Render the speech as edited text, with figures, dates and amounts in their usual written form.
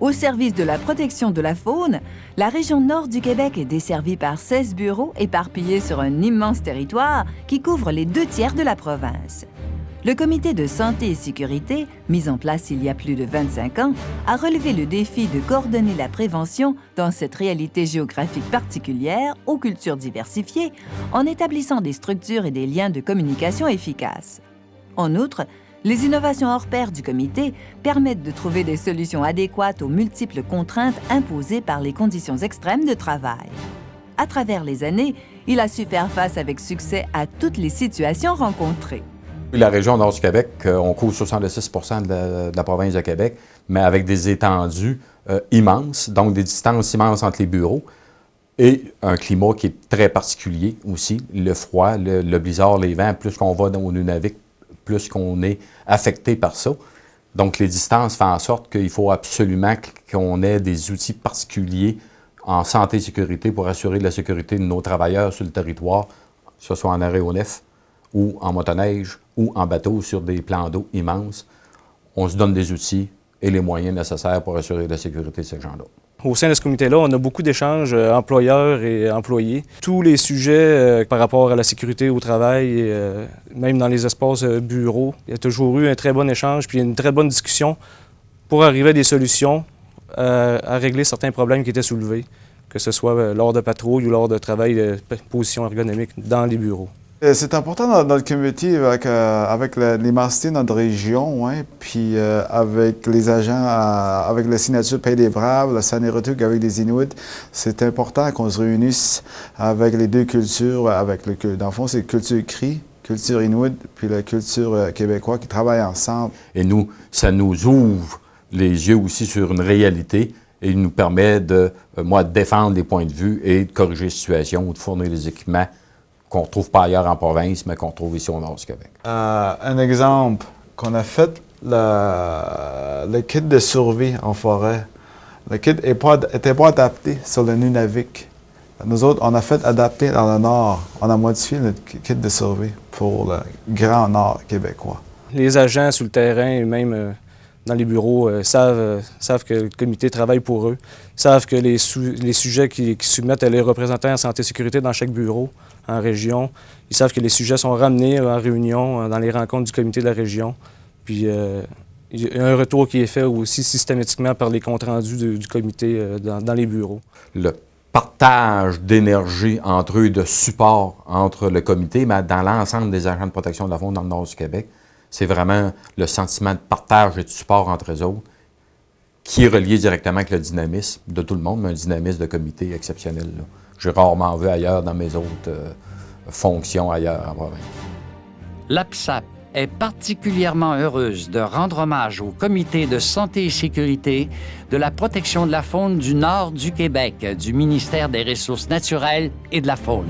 Au service de la protection de la faune, la région nord du Québec est desservie par 16 bureaux éparpillés sur un immense territoire qui couvre les 2/3 de la province. Le Comité de santé et sécurité, mis en place il y a plus de 25 ans, a relevé le défi de coordonner la prévention dans cette réalité géographique particulière aux cultures diversifiées en établissant des structures et des liens de communication efficaces. En outre, les innovations hors pair du comité permettent de trouver des solutions adéquates aux multiples contraintes imposées par les conditions extrêmes de travail. À travers les années, il a su faire face avec succès à toutes les situations rencontrées. La région nord du Québec, on couvre 66 de la province de Québec, mais avec des étendues immenses, donc des distances immenses entre les bureaux et un climat qui est très particulier aussi. Le froid, le blizzard, les vents, plus qu'on va dans au Nunavik, plus qu'on est affecté par ça. Donc, les distances font en sorte qu'il faut absolument qu'on ait des outils particuliers en santé et sécurité pour assurer la sécurité de nos travailleurs sur le territoire, que ce soit en aéronef ou en motoneige ou en bateau sur des plans d'eau immenses. On se donne des outils et les moyens nécessaires pour assurer la sécurité de ces gens-là. Au sein de ce comité-là, on a beaucoup d'échanges employeurs et employés. Tous les sujets par rapport à la sécurité au travail, même dans les espaces bureaux, il y a toujours eu un très bon échange puis une très bonne discussion pour arriver à des solutions à régler certains problèmes qui étaient soulevés, que ce soit lors de patrouilles ou lors de travail de position ergonomique dans les bureaux. C'est important dans notre communauté avec l'immensité de notre région, hein, puis avec les agents, avec la signature Pays des Braves, la Sanérotuk avec les Inuits. C'est important qu'on se réunisse avec les deux cultures, dans le fond, c'est culture Cri, culture Inuit, puis la culture québécoise qui travaillent ensemble. Et nous, ça nous ouvre les yeux aussi sur une réalité et il nous permet de défendre les points de vue et de corriger les situations ou de fournir des équipements qu'on ne retrouve pas ailleurs en province, mais qu'on trouve ici au nord du Québec. Un exemple, qu'on a fait le kit de survie en forêt. Le kit n'était pas adapté sur le Nunavik. Nous autres, on a fait adapter dans le nord. On a modifié notre kit de survie pour le grand nord québécois. Les agents sur le terrain et même dans les bureaux savent que le comité travaille pour eux, savent que les sujets qui soumettent à les représentants en santé et sécurité dans chaque bureau en région, ils savent que les sujets sont ramenés en réunion dans les rencontres du comité de la région. Puis il y a un retour qui est fait aussi systématiquement par les comptes rendus du comité dans les bureaux. Le partage d'énergie entre eux, de support entre le comité, mais dans l'ensemble des agents de protection de la faune dans le nord du Québec, c'est vraiment le sentiment de partage et de support entre eux autres qui est relié directement avec le dynamisme de tout le monde, mais un dynamisme de comité exceptionnel. J'ai rarement vu ailleurs dans mes autres fonctions ailleurs en province. L'APSAP est particulièrement heureuse de rendre hommage au Comité de santé et sécurité de la protection de la faune du nord du Québec, du ministère des Ressources naturelles et de la faune.